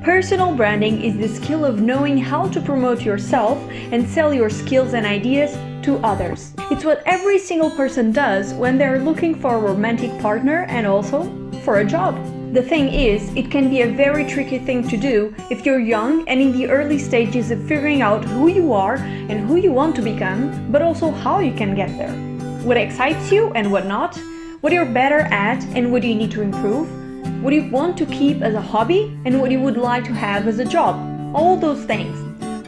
Personal branding is the skill of knowing how to promote yourself and sell your skills and ideas to others. It's what every single person does when they're looking for a romantic partner and also for a job. The thing is, it can be a very tricky thing to do if you're young and in the early stages of figuring out who you are and who you want to become, but also how you can get there. What excites you and what not, what you're better at and what you need to improve, what you want to keep as a hobby and what you would like to have as a job, all those things.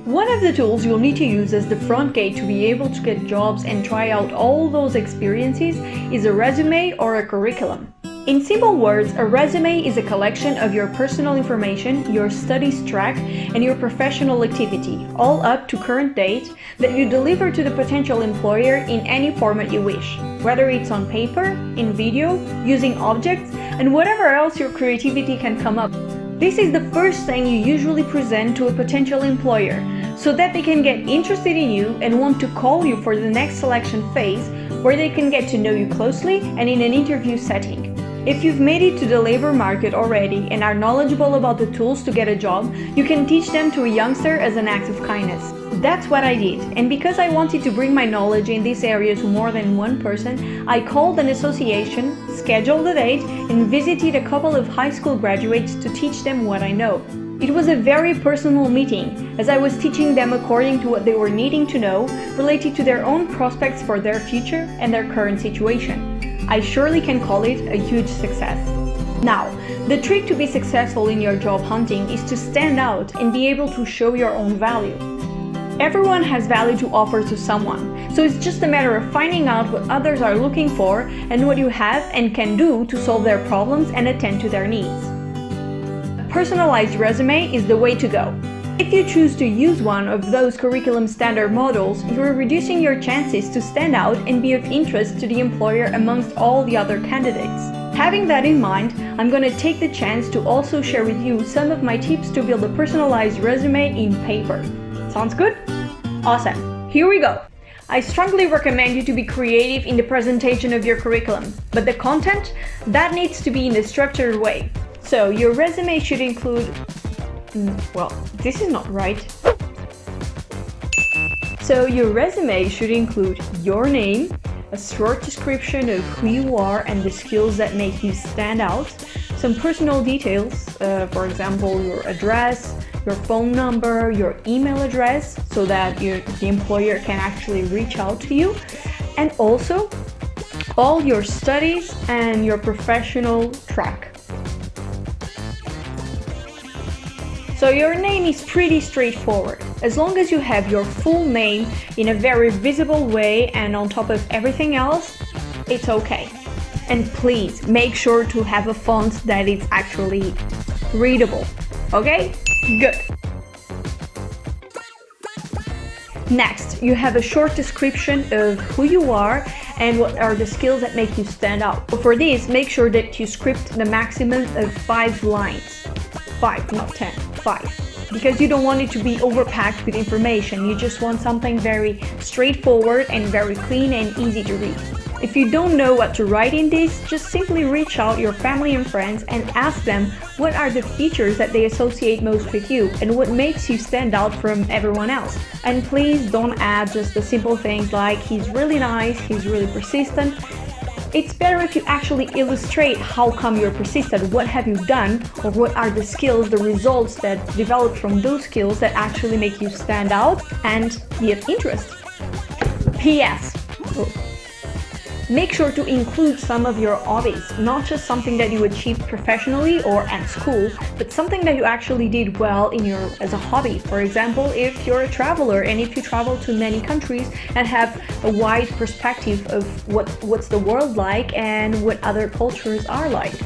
One of the tools you'll need to use as the front gate to be able to get jobs and try out all those experiences is a resume or a curriculum. In simple words, a resume is a collection of your personal information, your studies track, and your professional activity, all up to current date, that you deliver to the potential employer in any format you wish, whether it's on paper, in video, using objects, and whatever else your creativity can come up. This is the first thing you usually present to a potential employer, so that they can get interested in you and want to call you for the next selection phase, where they can get to know you closely and in an interview setting. If you've made it to the labor market already and are knowledgeable about the tools to get a job, you can teach them to a youngster as an act of kindness. That's what I did, and because I wanted to bring my knowledge in this area to more than one person, I called an association, scheduled a date, and visited a couple of high school graduates to teach them what I know. It was a very personal meeting, as I was teaching them according to what they were needing to know, related to their own prospects for their future and their current situation. I surely can call it a huge success. Now, the trick to be successful in your job hunting is to stand out and be able to show your own value. Everyone has value to offer to someone, so it's just a matter of finding out what others are looking for and what you have and can do to solve their problems and attend to their needs. A personalized resume is the way to go. If you choose to use one of those curriculum standard models, you're reducing your chances to stand out and be of interest to the employer amongst all the other candidates. Having that in mind, I'm going to take the chance to also share with you some of my tips to build a personalized resume in paper. Sounds good? Awesome! Here we go! I strongly recommend you to be creative in the presentation of your curriculum, but the content, that needs to be in a structured way. So your resume should include well, this is not right. So your resume should include your name, a short description of who you are and the skills that make you stand out, some personal details, for example, your address, your phone number, your email address, so that the employer can actually reach out to you, and also all your studies and your professional track. So your name is pretty straightforward. As long as you have your full name in a very visible way and on top of everything else, it's okay. And please make sure to have a font that is actually readable. Okay? Good. Next, you have a short description of who you are and what are the skills that make you stand out. For this, make sure that you script the maximum of 5 lines. 5, not 10, 5. Because you don't want it to be overpacked with information, you just want something very straightforward and very clean and easy to read. If you don't know what to write in this, just simply reach out your family and friends and ask them what are the features that they associate most with you and what makes you stand out from everyone else. And please don't add just the simple things like he's really nice, he's really persistent. It's better if you actually illustrate how come you're persistent, what have you done, or what are the skills, the results that developed from those skills that actually make you stand out and be of interest. P.S. Make sure to include some of your hobbies, not just something that you achieved professionally or at school, but something that you actually did well as a hobby. For example, if you're a traveler and if you travel to many countries and have a wide perspective of what's the world like and what other cultures are like.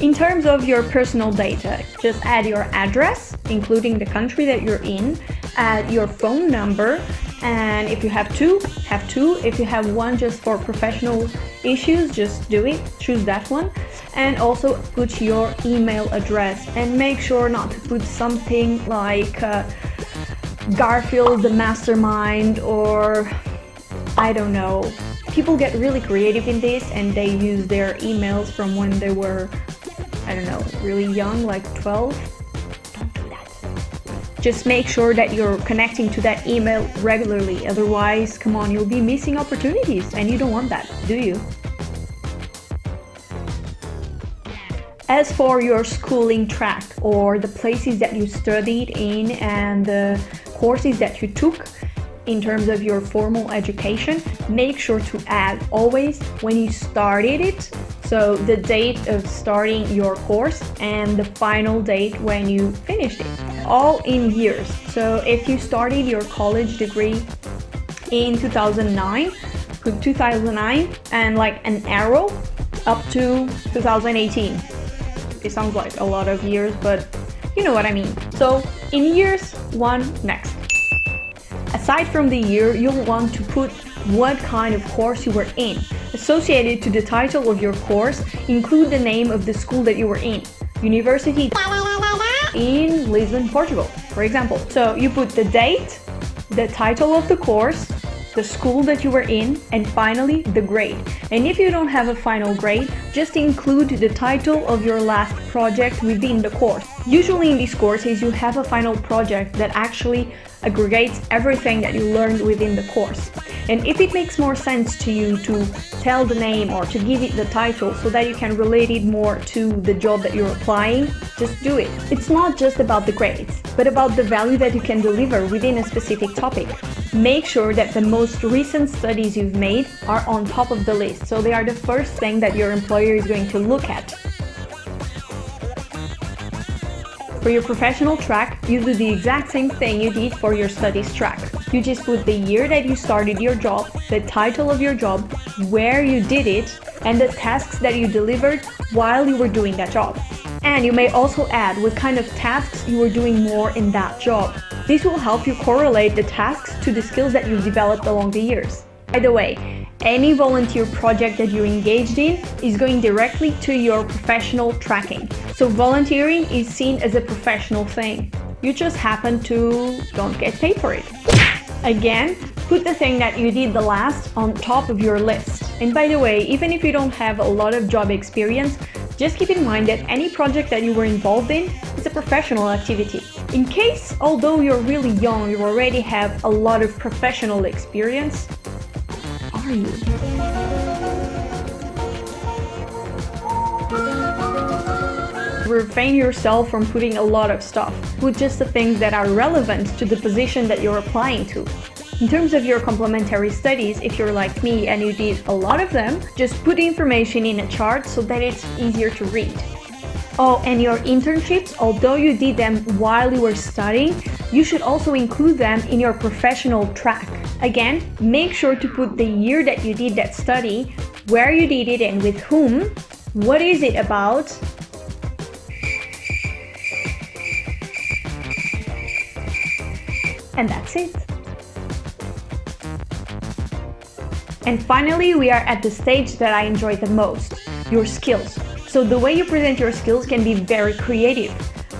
In terms of your personal data, just add your address, including the country that you're in, add your phone number, and if you have two, have two. If you have one just for professional issues, just do it, choose that one. And also put your email address and make sure not to put something like Garfield the Mastermind or I don't know. People get really creative in this and they use their emails from when they were I don't know, really young, like 12, don't do that. Just make sure that you're connecting to that email regularly. Otherwise, come on, you'll be missing opportunities and you don't want that, do you? As for your schooling track or the places that you studied in and the courses that you took in terms of your formal education, make sure to add always when you started it, so the date of starting your course and the final date when you finished it, all in years. So if you started your college degree in 2009, put 2009 and like an arrow up to 2018. It sounds like a lot of years, but you know what I mean. So in years, one next. Aside from the year, you'll want to put what kind of course you were in. Associated to the title of your course, include the name of the school that you were in. University in Lisbon, Portugal, for example. So you put the date, the title of the course, the school that you were in, and finally the grade. And if you don't have a final grade, just include the title of your last project within the course. Usually in these courses you have a final project that actually aggregates everything that you learned within the course. And if it makes more sense to you to tell the name or to give it the title so that you can relate it more to the job that you're applying, just do it. It's not just about the grades, but about the value that you can deliver within a specific topic. Make sure that the most recent studies you've made are on top of the list, so they are the first thing that your employer is going to look at. For your professional track, you do the exact same thing you did for your studies track. You just put the year that you started your job, the title of your job, where you did it, and the tasks that you delivered while you were doing that job. And you may also add what kind of tasks you were doing more in that job. This will help you correlate the tasks to the skills that you've developed along the years. By the way, any volunteer project that you're engaged in is going directly to your professional tracking. So volunteering is seen as a professional thing. You just happen to don't get paid for it. Again, put the thing that you did the last on top of your list. And by the way, even if you don't have a lot of job experience, just keep in mind that any project that you were involved in is a professional activity. In case, although you're really young, you already have a lot of professional experience, are you? Refrain yourself from putting a lot of stuff. Put just the things that are relevant to the position that you're applying to. In terms of your complementary studies, if you're like me and you did a lot of them, just put the information in a chart so that it's easier to read. Oh, and your internships, although you did them while you were studying, you should also include them in your professional track. Again, make sure to put the year that you did that study, where you did it and with whom, what is it about, and that's it. And finally, we are at the stage that I enjoy the most, your skills. So the way you present your skills can be very creative.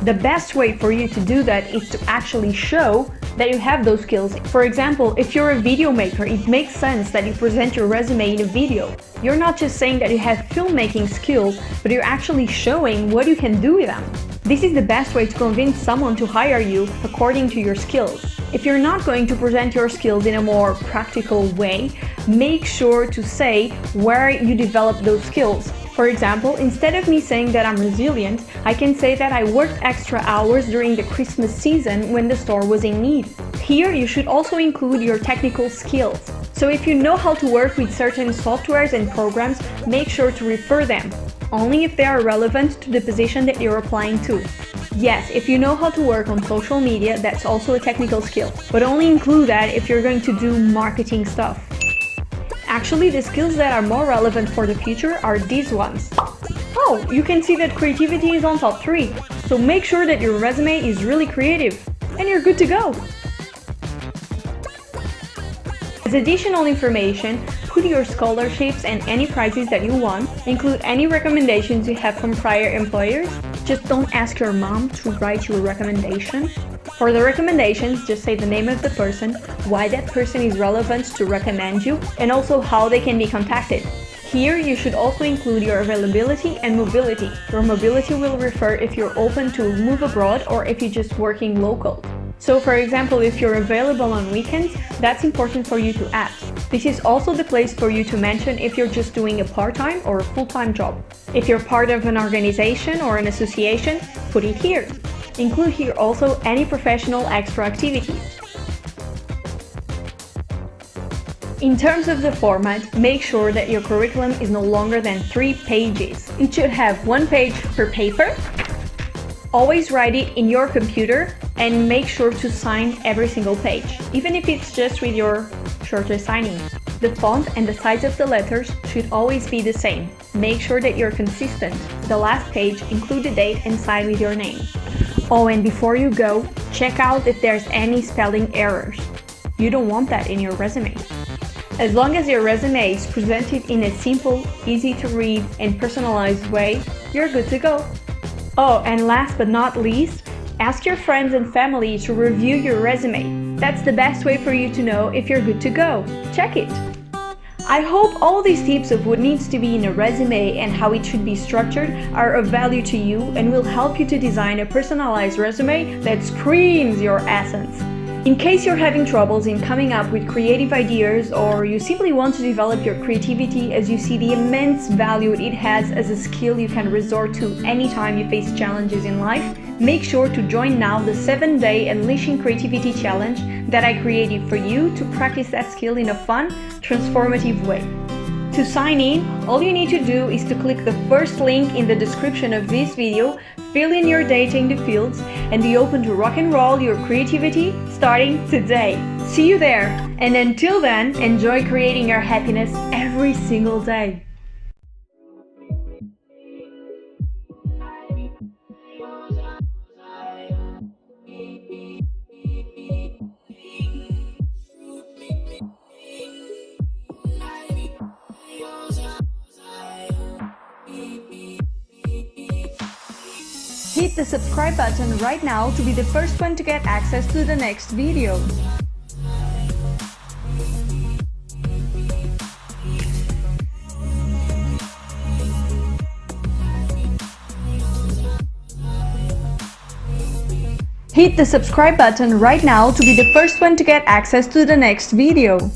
The best way for you to do that is to actually show that you have those skills. For example, if you're a video maker, it makes sense that you present your resume in a video. You're not just saying that you have filmmaking skills, but you're actually showing what you can do with them. This is the best way to convince someone to hire you according to your skills. If you're not going to present your skills in a more practical way, make sure to say where you developed those skills. For example, instead of me saying that I'm resilient, I can say that I worked extra hours during the Christmas season when the store was in need. Here, you should also include your technical skills. So if you know how to work with certain softwares and programs, make sure to refer them, only if they are relevant to the position that you're applying to. Yes, if you know how to work on social media, that's also a technical skill, but only include that if you're going to do marketing stuff. Actually, the skills that are more relevant for the future are these ones. Oh, you can see that creativity is on top 3, so make sure that your resume is really creative, and you're good to go. As additional information, put your scholarships and any prizes that you won, include any recommendations you have from prior employers. Just don't ask your mom to write you a recommendation. For the recommendations, just say the name of the person, why that person is relevant to recommend you, and also how they can be contacted. Here, you should also include your availability and mobility. Your mobility will refer if you're open to move abroad or if you're just working local. So for example, if you're available on weekends, that's important for you to add. This is also the place for you to mention if you're just doing a part-time or a full-time job. If you're part of an organization or an association, put it here. Include here also any professional extra activities. In terms of the format, make sure that your curriculum is no longer than 3 pages. It should have 1 page per paper. Always write it in your computer and make sure to sign every single page, even if it's just with your shorter signing. The font and the size of the letters should always be the same. Make sure that you're consistent. The last page, include the date and sign with your name. Oh, and before you go, check out if there's any spelling errors. You don't want that in your resume. As long as your resume is presented in a simple, easy to read and personalized way, you're good to go. Oh, and last but not least, ask your friends and family to review your resume. That's the best way for you to know if you're good to go. Check it! I hope all these tips of what needs to be in a resume and how it should be structured are of value to you and will help you to design a personalized resume that screams your essence. In case you're having troubles in coming up with creative ideas or you simply want to develop your creativity as you see the immense value it has as a skill you can resort to anytime you face challenges in life, make sure to join now the 7-day Unleashing Creativity Challenge that I created for you to practice that skill in a fun, transformative way. To sign in, all you need to do is to click the first link in the description of this video, fill in your data in the fields, and be open to rock and roll your creativity starting today. See you there! And until then, enjoy creating your happiness every single day. Hit the subscribe button right now to be the first one to get access to the next video. Hit the subscribe button right now to be the first one to get access to the next video.